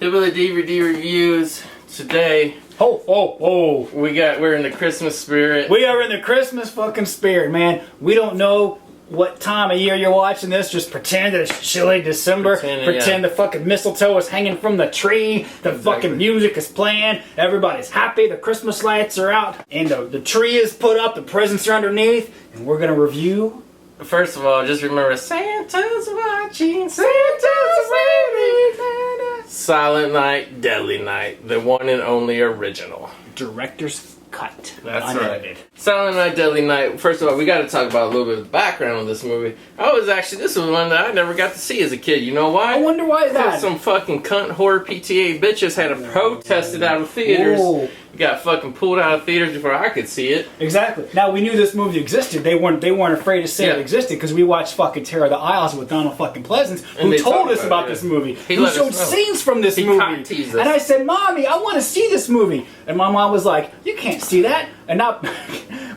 Hillbilly DVD reviews today. We're in the Christmas spirit. We are in the Christmas fucking spirit, man. We don't know what time of year you're watching this. Just pretend it's chilly December. Pretend the fucking mistletoe is hanging from the tree. The fucking music is playing. Everybody's happy. The Christmas lights are out. And the tree is put up. The presents are underneath. And we're going to review. First of all, just remember Santa's watching. Santa's waiting. Silent Night, Deadly Night. The one and only original. Director's cut. That's unedited. right. Silent Night, Deadly Night. First of all, we got to talk about a little bit of the background of this movie. This was one that I never got to see as a kid. You know why? I wonder why that. Some fucking cunt whore PTA bitches had to protest it out of theaters. Whoa. Got fucking pulled out of theaters before I could see it. Exactly. Now we knew this movie existed. They weren't afraid to say it existed because we watched fucking Terror of the Isles with Donald fucking Pleasance, who told us about this movie. Who showed scenes from this movie. And I said, "Mommy, I want to see this movie." And my mom was like, "You can't see that." And not,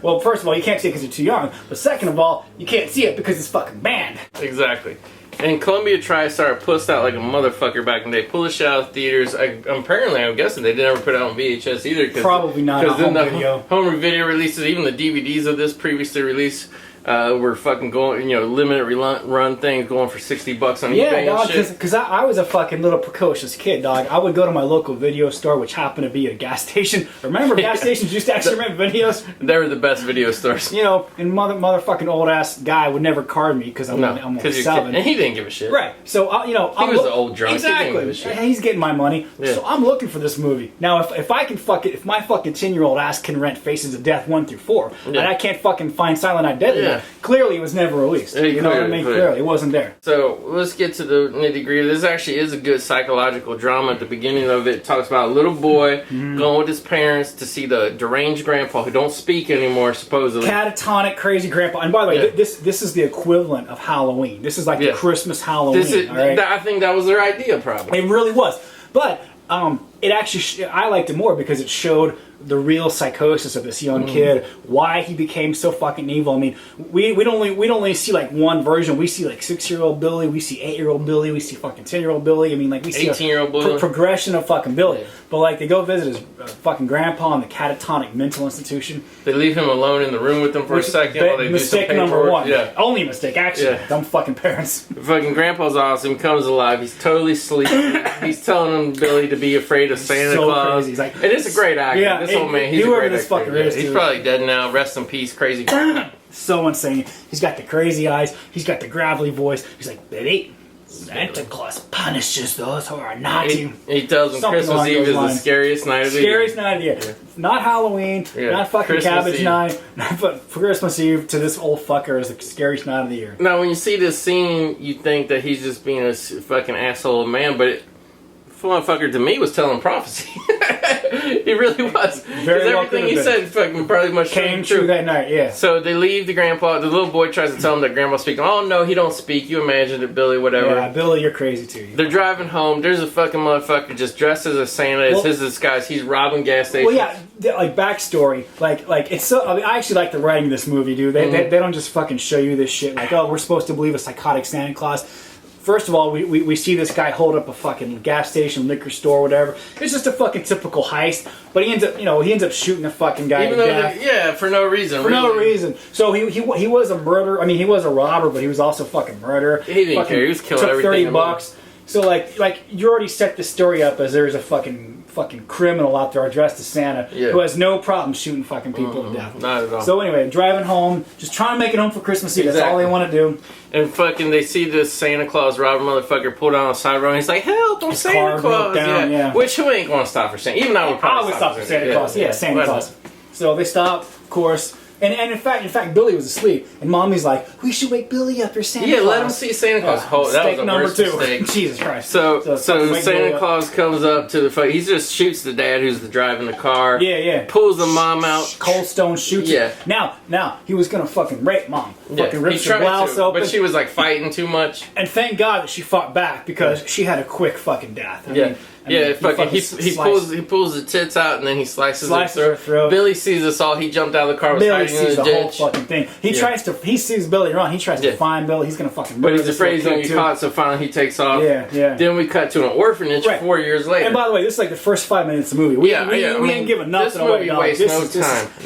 well, first of all, you can't see it because you're too young. But second of all, you can't see it because it's fucking banned. Exactly. And Columbia TriStar pussed out like a motherfucker back in the day. Pulled the shit out of theaters. Apparently, I'm guessing they didn't ever put it out on VHS either. Probably not on home video. Home video releases, even the DVDs of this previously released, were fucking going, limited run things going for $60 on eBay. Yeah, dog, because I was a fucking little precocious kid, dog. I would go to my local video store, which happened to be a gas station. Remember, gas stations used to actually rent videos? They were the best video stores. And motherfucking old-ass guy would never card me because I'm only 7. And he didn't give a shit. Right. So, he was an old drunk. Exactly. He didn't give a shit. He's getting my money. Yeah. So I'm looking for this movie. Now, if my fucking 10-year-old ass can rent Faces of Death 1 through 4, and I can't fucking find Silent Night Deadly Night, clearly it was never released. You know what I mean? Clearly, it wasn't there. So let's get to the nitty-gritty. This actually is a good psychological drama. At the beginning of it, talks about a little boy going with his parents to see the deranged grandpa who don't speak anymore, supposedly. Catatonic, crazy grandpa. And by the way, this is the equivalent of Halloween. This is like the Christmas Halloween. I think that was their idea, probably. It really was. But it actually, I liked it more because it showed the real psychosis of this young kid, why he became so fucking evil. I mean, we'd only see like one version. We see like 6-year-old Billy, we see 8-year-old Billy, we see fucking 10-year-old Billy. I mean, like we see 18-year-old Billy. Progression of fucking Billy. Yeah. But like they go visit his fucking grandpa in the catatonic mental institution. They leave him alone in the room with them for a second while they do some paperwork. Number one. Yeah. Only mistake, actually. Yeah. Dumb fucking parents. Fucking grandpa's awesome. Comes alive. He's totally sleeping. He's telling him Billy to be afraid of Santa Claus. Crazy. He's like, and it's a great actor. Yeah, this old man, he's a great this fucker actor. He's probably dead now. Rest in peace, crazy. So insane. He's got the crazy eyes. He's got the gravelly voice. He's like, Billy, Santa Claus punishes those who are naughty. He tells him Christmas Eve is the scariest night of the year. Scariest night of the year. Yeah. Not Halloween, not fucking Christmas Cabbage Eve. Night, but for Christmas Eve to this old fucker is the scariest night of the year. Now, when you see this scene, you think that he's just being a fucking asshole man, but motherfucker to me was telling prophecy. He really was. Because everything he said fucking probably much came true that night, yeah. So they leave the grandpa. The little boy tries to tell him that grandpa's speaking. Oh no, he don't speak. You imagined it, Billy, whatever. Yeah, Billy, you're crazy too. They're driving home. There's a fucking motherfucker just dressed as a Santa. It's his disguise. He's robbing gas stations. Well, yeah, like backstory. Like it's so. I mean, I actually like the writing of this movie, dude. They don't just fucking show you this shit. Like, oh, we're supposed to believe a psychotic Santa Claus. First of all, we see this guy hold up a fucking gas station, liquor store, whatever. It's just a fucking typical heist. But he ends up shooting the fucking guy to death. For no reason. No reason. So he was a murderer. I mean, he was a robber, but he was also fucking murderer. He didn't care. He was killing everything. Took $30. So like you already set the story up as there's a fucking criminal out there dressed as Santa who has no problem shooting fucking people to death. Not at all. So anyway, driving home, just trying to make it home for Christmas Eve. That's all they want to do. And fucking, they see this Santa Claus robber motherfucker pulled down the side road. And he's like, "Help! I'm Santa Claus!" Down, Which who ain't gonna stop for Santa? Even I would probably stop for Santa Claus. Yeah, Santa Claus. So they stop, of course. And in fact, Billy was asleep, and Mommy's like, "We should wake Billy up. There's Santa Claus." Yeah, let him see Santa Claus. That was a number worst 2. mistake. Jesus Christ. So Santa Claus comes up to the he just shoots the dad who's driving the car. Yeah. Pulls the mom out. Cold Stone shoots her. Now he was gonna fucking rape Mom. Fucking rips her blouse open. But she was like fighting too much. And thank God that she fought back because she had a quick fucking death. I mean, He pulls the tits out and then he slices her throat. Billy sees us all. He jumped out of the car. Billy sees the whole fucking thing. He sees Billy run. He tries to find Billy. He's gonna fucking. But he's afraid he's gonna get caught. So finally he takes off. Yeah. Then we cut to an orphanage 4 years later. And by the way, this is like the first 5 minutes of the movie. We didn't give enough. This movie wastes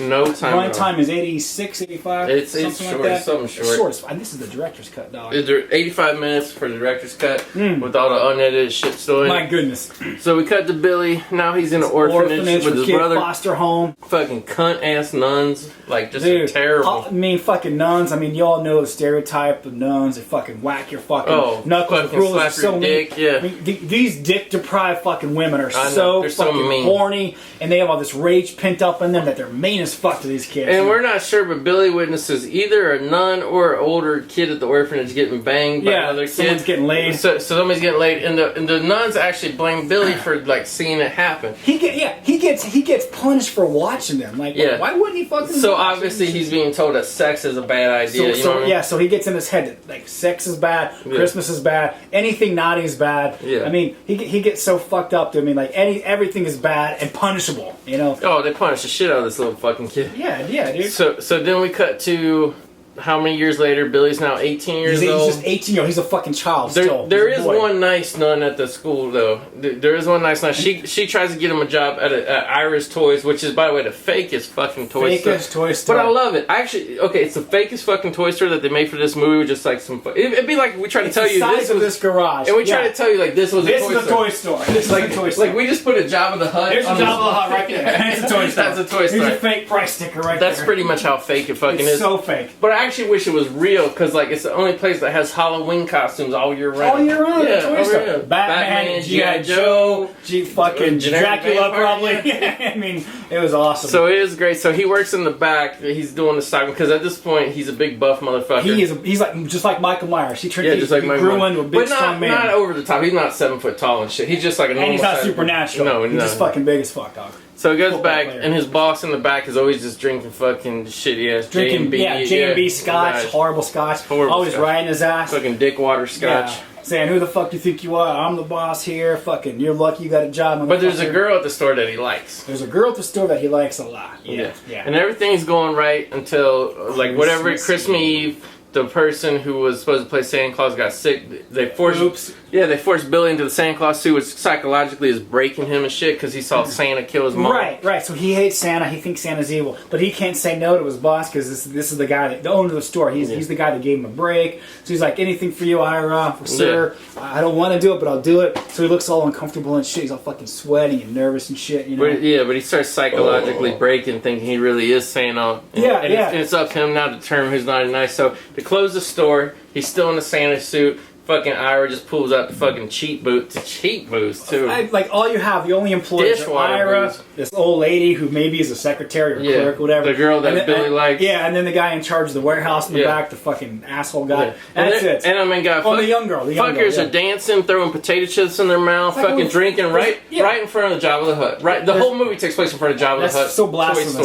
no time. Run time is 86, 85. It's something short. Like that. Something short. And this is the director's cut, dog. 85 minutes for the director's cut with all the unedited shit still in. My goodness. So we cut to Billy. Now he's in an orphanage with his brother. Foster home. Fucking cunt ass nuns. Like just terrible. Fucking nuns. You all know the stereotype of nuns. They fucking whack your fucking knuckles. Fucking slap your dick. Yeah. These dick deprived fucking women are so fucking horny, and they have all this rage pent up in them that they're mean as fuck to these kids. And we're not sure, but Billy witnesses either a nun or an older kid at the orphanage getting banged by another kid. Someone's getting laid. So somebody's getting laid, and the nuns actually blame Billy for like seeing it happen. He gets punished for watching them. Why wouldn't he fucking? So obviously he's being told that sex is a bad idea. So he gets in his head that sex is bad, Christmas is bad, anything naughty is bad. Yeah. He gets so fucked up to everything is bad and punishable. Oh, they punish the shit out of this little fucking kid. Yeah, dude. So then we cut to how many years later? Billy's now 18 years old. He's just 18 years old. He's a fucking child still. There is one nice nun at the school, though. There is one nice nun. She tries to get him a job at Ira's Toys, which is, by the way, the fakest fucking toy store. Fakest toy store. But I love it. It's the fakest fucking toy store that they made for this movie. Just like some... It'd be like we try to tell you this was... this garage. And we try to tell you, like, this was a toy store. This is like a toy store. Like, we just put a Jabba the Hutt. There's a Jabba the Hutt right there. That's a toy store. That's a toy store. There's a fake price sticker right there. That's pretty much how fake it fucking is. It's so fake. But I actually wish it was real, because it's the only place that has Halloween costumes all year round. All year round, yeah, Batman, G.I. Joe, fucking Dracula, probably. It was awesome. So it is great. So he works in the back. He's doing the stock because at this point he's a big buff motherfucker. He's like just like Michael Myers. He grew into a big strong man. But not over the top. He's not 7 foot tall and shit. He's just like a normal. And he's not supernatural. No, he's just fucking big as fuck, dog. So he goes back, and his boss in the back is always just drinking fucking shitty ass J&B scotch, horrible scotch, always riding his ass. Fucking dick water scotch. Yeah. Saying, who the fuck do you think you are? I'm the boss here. Fucking, you're lucky you got a job. But there's a girl at the store that he likes. There's a girl at the store that he likes a lot. Yeah. And everything's going right until, Christmas Eve. The person who was supposed to play Santa Claus got sick. They forced Billy into the Santa Claus suit, which psychologically is breaking him and shit because he saw Santa kill his mom. Right. So he hates Santa. He thinks Santa's evil, but he can't say no to his boss because this is the guy, the owner of the store. He's the guy that gave him a break. So he's like, anything for you, Ira, sir. I don't want to do it, but I'll do it. So he looks all uncomfortable and shit. He's all fucking sweaty and nervous and shit. But he starts psychologically breaking, thinking he really is Santa. And it's up to him now to determine who's naughty and nice. So to close the store, he's still in the Santa suit. Fucking Ira just pulls out the fucking cheap boots too. The only employees are Ira, this old lady who maybe is a secretary or clerk, whatever. The girl that Billy likes. Yeah, and then the guy in charge of the warehouse in the back, the fucking asshole guy. Yeah. And that's it. And the young girl. Fuckers are dancing, throwing potato chips in their mouth, fucking drinking right in front of the Jabba the Hutt. Right, the whole movie takes place in front of Jabba the Hutt. That's so blasphemous.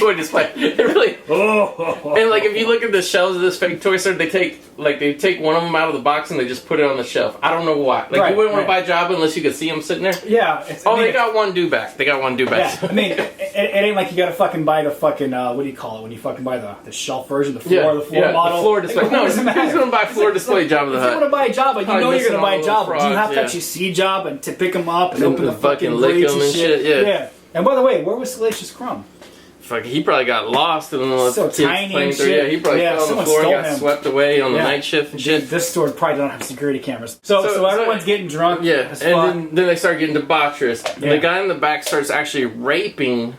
Toy display. It really. And if you look at the shelves of this fake toy store, they take one of them out of the box and they just put it on the shelf. I don't know why. You wouldn't want to buy Jabba unless you could see him sitting there. Yeah. They got one do back. Yeah, it ain't like you gotta fucking buy the fucking what do you call it when you fucking buy the shelf version, the floor model. The floor display. No, who's gonna buy floor display Jabba the Hutt? If you want to buy Jabba, you know you're gonna buy Jabba. Do you have to actually see Jabba and to pick him up and open the fucking lick him and shit? Yeah. And by the way, where was Salacious Crumb? He probably got lost in the so tiny and shit. Yeah, he probably fell on the floor and got swept away on the night shift and shit. This store probably don't have security cameras. So everyone's getting drunk. Yeah, and then they start getting debaucherous. And the guy in the back starts actually raping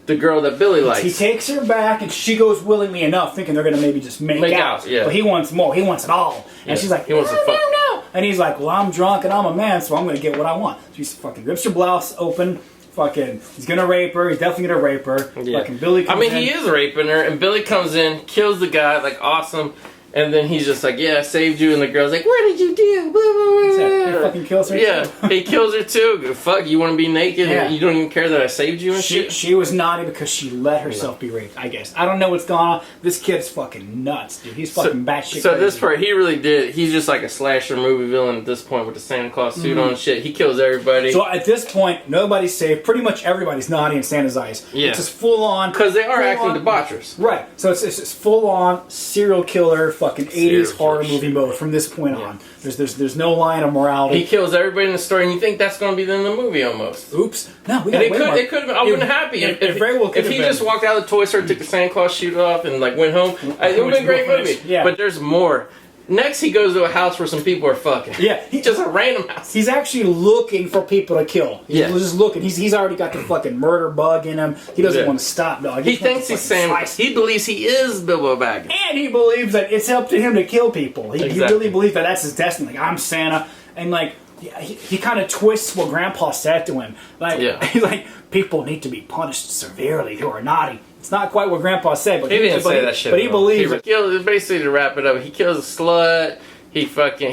the girl that Billy likes. He takes her back and she goes willingly enough, thinking they're going to maybe just make out. Yeah. But he wants more. He wants it all. And she's like, no. And he's like, well, I'm drunk and I'm a man, so I'm going to get what I want. So he fucking rips her blouse open. He's gonna rape her. He's definitely gonna rape her. Yeah. Fucking Billy comes in. He is raping her, and Billy comes in, kills the guy, awesome. And then he's just like, yeah, I saved you. And the girl's like, what did you do? Blah, blah, blah. He fucking kills her yeah, too. He kills her too. Fuck, you want to be naked? Yeah. You don't even care that I saved you and shit? She was naughty because she let herself be raped, I guess. I don't know what's going on. This kid's fucking nuts, dude. He's fucking batshit So crazy. this part, he really did. He's just like a slasher movie villain at this point with the Santa Claus suit on and shit. He kills everybody. So at this point, nobody's safe. Pretty much everybody's naughty in Santa's eyes. Yeah. It's just full on. Because they are acting debaucherous. Right. So it's full on serial killer, fucking 80s horror movie mode from this point on. There's no line of morality. He kills everybody in the story, and you think that's going to be the end of the movie almost. Oops. No, we got it could have been. I wouldn't happy if he just walked out of the toy store, took the Santa Claus suit off, and like went home. It would have been a great movie. Yeah. But there's more. Next, he goes to a house where some people are fucking. Yeah, just a random house. He's actually looking for people to kill. He's just looking. He's already got the fucking murder bug in him. He doesn't want to stop, dog. He thinks he's Santa. He believes he is Bilbo Baggins, and he believes that it's up to him to kill people. He really believes that that's his destiny. Like, I'm Santa, and like he kind of twists what Grandpa said to him. Like he's like, people need to be punished severely who are naughty. It's not quite what Grandpa said, but he didn't say that shit. But he believes it. Basically, to wrap it up, he kills a slut. He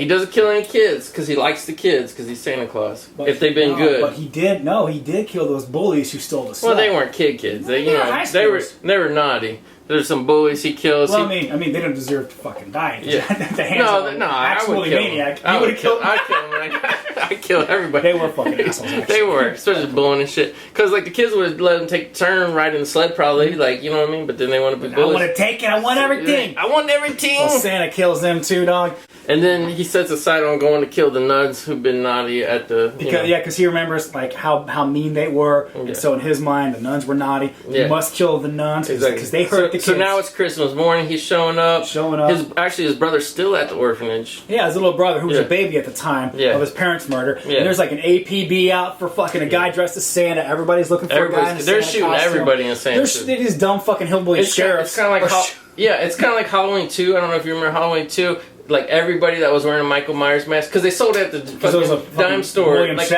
doesn't kill any kids because he likes the kids because he's Santa Claus. If they've been good, but he did kill those bullies who stole the slut. Well, they weren't kids. They they were naughty. There's some bullies he kills. Well, I mean, they don't deserve to fucking die. Yeah. I would kill maniac. You would have killed them. I killed everybody. They were fucking assholes. Actually. They were, especially blowing and shit. Because like the kids would have let them take a turn riding the sled, probably. Like, you know what I mean? But then they want to be bullies. I want to take it. I want everything. I want everything. So Santa kills them too, dog. And then he sets aside on going to kill the nuns who've been naughty at the... Because he remembers like how mean they were. And so in his mind, the nuns were naughty. He must kill the nuns because they hurt the kids. So now it's Christmas morning. He's showing up. His brother's still at the orphanage. Yeah, his little brother, who was a baby at the time of his parents' murder. Yeah. And there's like an APB out for fucking a guy dressed as Santa. Everybody's looking for a guy in a Santa They're shooting costume. Everybody in Santa. They're these dumb fucking hillbilly sheriffs. It's kind of like... it's kind of like Halloween 2. I don't know if you remember Halloween 2. Like everybody that was wearing a Michael Myers mask, because they sold it at the fucking dime store. It's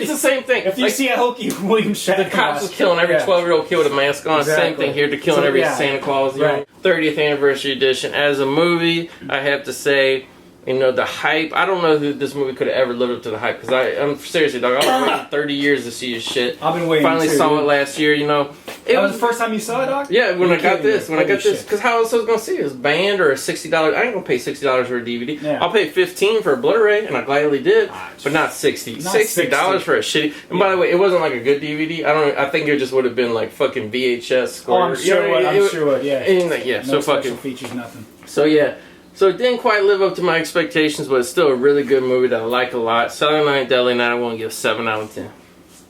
the same thing. If you see a hokey William Shatner, the cops was killing every 12-year-old kid with a mask on. Exactly. Same thing here. They're killing every Santa Claus. 30th anniversary edition. As a movie, I have to say, the hype. I don't know if this movie could have ever lived up to the hype, because I'm seriously, dog. I was waiting 30 years to see his shit. I've been waiting. Finally saw it last year. It was the first time you saw it, dog? Yeah, when I got this, because how else I was gonna see it? It was banned or $60. I ain't gonna pay $60 for a DVD. Yeah. I'll pay $15 for a Blu-ray, and I gladly did, but not $60. $60 for a shitty. And by the way, it wasn't like a good DVD. I think it just would have been like fucking VHS score. I'm sure it would. Yeah. No so fucking features, nothing. So yeah. So it didn't quite live up to my expectations, but it's still a really good movie that I like a lot. Saturday Night Deadly Night, I want to give 7 out of 10.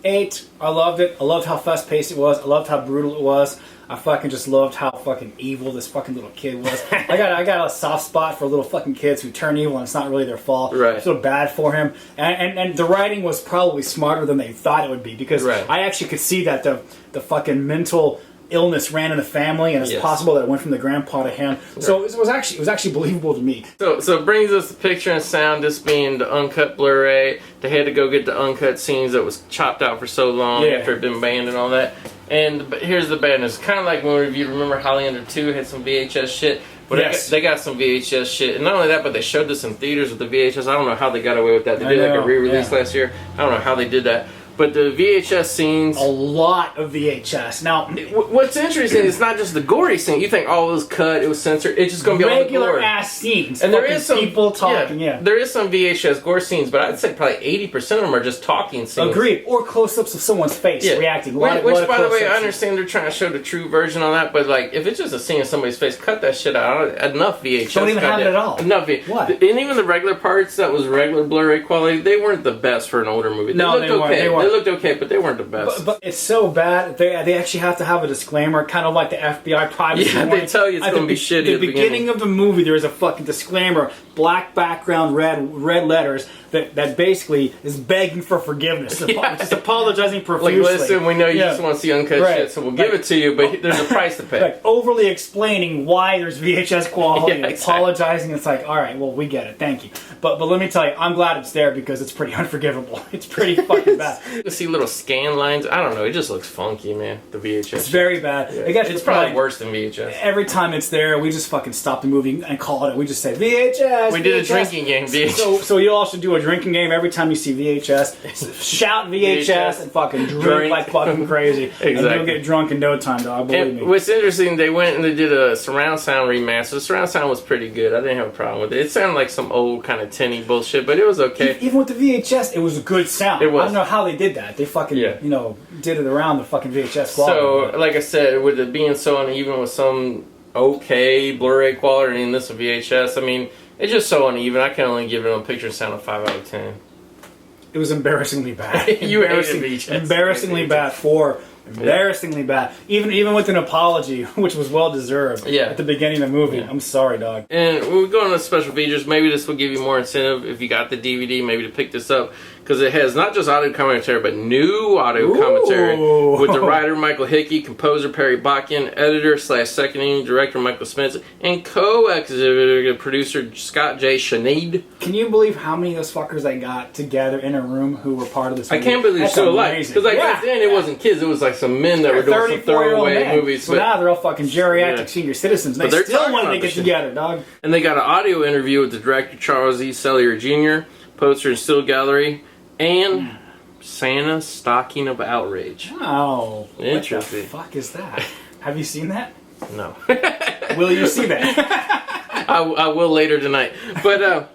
8. I loved it. I loved how fast-paced it was. I loved how brutal it was. I fucking just loved how fucking evil this fucking little kid was. I got a soft spot for little fucking kids who turn evil and it's not really their fault. Right. I feel bad for him. And the writing was probably smarter than they thought it would be, because I actually could see that the fucking mental illness ran in the family, and it's possible that it went from the grandpa to him. So it was actually believable to me. So it brings us the picture and sound, this being the uncut Blu-ray. They had to go get the uncut scenes that was chopped out for so long after it had been banned and all that. But here's the badness. Kind of like when you remember Highlander 2 had some VHS shit. But they got some VHS shit. And not only that, but they showed this in theaters with the VHS. I don't know how they got away with that. They did like a re-release last year. I don't know how they did that. But the VHS scenes... A lot of VHS. Now... What's interesting is not just the gory scene. You think, oh, it was cut, it was censored. It's just going to be all the gore. Regular-ass scenes. And there is some... people talking, There is some VHS gore scenes, but I'd say probably 80% of them are just talking scenes. Agreed. Or close-ups of someone's face reacting. Which, by the way, I understand they're trying to show the true version on that, but like, if it's just a scene of somebody's face, cut that shit out. Enough VHS. Don't even have it at all. Enough VHS. What? And even the regular parts that was regular Blu-ray quality, they weren't the best for an older movie. They looked okay. They looked okay, but they weren't the best. But it's so bad, they actually have to have a disclaimer, kind of like the FBI privacy warning. They tell you it's going to be shitty at the beginning of the movie, there is a fucking disclaimer, black background, red letters, that basically is begging for forgiveness. Just apologizing profusely. Like, listen, we know you just want to see uncut shit, so we'll give it to you, but there's a price to pay. Like, overly explaining why there's VHS quality and apologizing. It's like, all right, well, we get it, thank you. But let me tell you, I'm glad it's there because it's pretty unforgivable. It's pretty fucking bad. You see little scan lines. I don't know. It just looks funky, man. The VHS. It's very bad. Yeah. It's probably worse than VHS. Every time it's there, we just fucking stop the movie and call it. We just say VHS. We did a drinking game. VHS. So you all should do a drinking game every time you see VHS. Shout VHS and fucking drink like fucking crazy. Exactly. And you'll get drunk in no time, dog. Believe me. What's interesting, they went and they did a surround sound remaster. The surround sound was pretty good. I didn't have a problem with it. It sounded like some old kind of tinny bullshit, but it was okay. Even with the VHS, it was a good sound. It was. I don't know how they did that. They fucking, did it around the fucking VHS quality. So, like I said, with it being so uneven with some okay Blu-ray quality and this a VHS, I mean, it's just so uneven. I can only give it on picture sound a 5 out of 10. It was embarrassingly bad. Embarrassingly bad. Even with an apology, which was well deserved. Yeah. At the beginning of the movie. Yeah. I'm sorry, dog. And we're going to special features. Maybe this will give you more incentive if you got the DVD, maybe to pick this up. Because it has not just audio commentary, but new audio commentary with the writer Michael Hickey, composer Perry Botkin, editor / second unit director Michael Spence, and co-executive producer Scott J. Schneid. Can you believe how many of those fuckers I got together in a room who were part of this movie? I can't believe they're still alive. Because back then it wasn't kids, it was like some men that were doing some throwaway movies. But now they're all fucking geriatric senior citizens. They still wanted to get together, dog. And they got an audio interview with the director Charles E. Sellier Jr., poster and still gallery, and Santa's Stocking of Outrage. Oh, interesting. What the fuck is that? Have you seen that? No. Will you see that? I will later tonight. But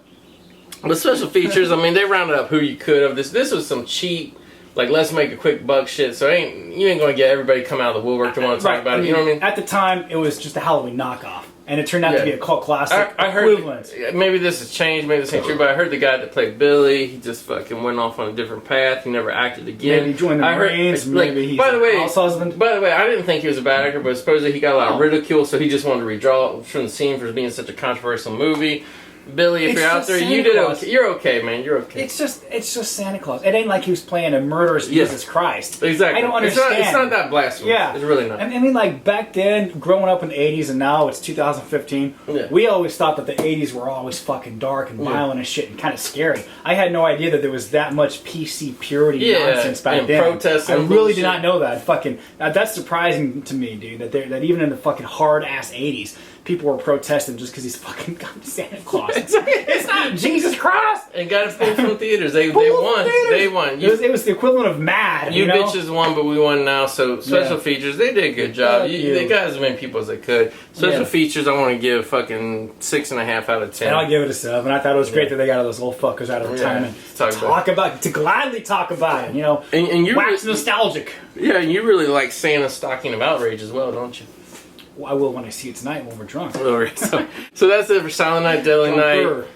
the special features, I mean, they rounded up who you could of this. This was some cheap, like, let's make a quick buck shit. So you ain't going to get everybody come out of the woodwork to want to talk about it. You know what I mean? At the time, it was just a Halloween knockoff. And it turned out to be a cult classic. I heard, maybe this has changed, maybe this ain't true, but I heard the guy that played Billy, he just fucking went off on a different path. He never acted again. Maybe he joined the Marines. Maybe he's house husband. By the way, I didn't think he was a bad actor, but supposedly he got a lot of ridicule, so he just wanted to redraw from the scene for being such a controversial movie. Billy, if you're out there, you did okay. You're okay, man. You're okay. It's just Santa Claus. It ain't like he was playing a murderous Jesus Christ. Exactly. I don't understand. It's not that blasphemous. Yeah. It's really not. I mean, like, back then, growing up in the 80s, and now it's 2015, we always thought that the 80s were always fucking dark and violent and shit and kind of scary. I had no idea that there was that much PC purity nonsense back then. Protesting. I really did not know that. Fucking, that's surprising to me, dude, that even in the fucking hard-ass 80s, people were protesting just because he's fucking Santa Claus. It's not Jesus Christ! And got it pulled from theaters. They won. They won. It was the equivalent of mad. You bitches won, but we won now. So special features, they did a good job. They got as many people as they could. Special features, I want to give fucking 6.5 out of 10. And I'll give it a 7. I thought it was great that they got all those old fuckers out of retirement. To gladly talk about it, you know. And you wax nostalgic. Yeah, and you really like Santa's Stocking of Outrage as well, don't you? I will when I see it tonight when we're drunk. So that's it for Silent Night, Deadly Night.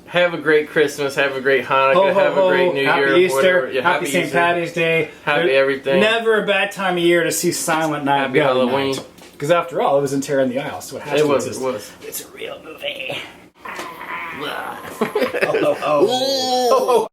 Have a great Christmas. Have a great Hanukkah. Have a great New Year. Happy Easter. Happy St. Patty's Day. Happy everything. Never a bad time of year to see Silent Night. Happy Halloween. Because after all, it was in Terror in the Aisle, so it has to exist. It was. It's a real movie. Oh.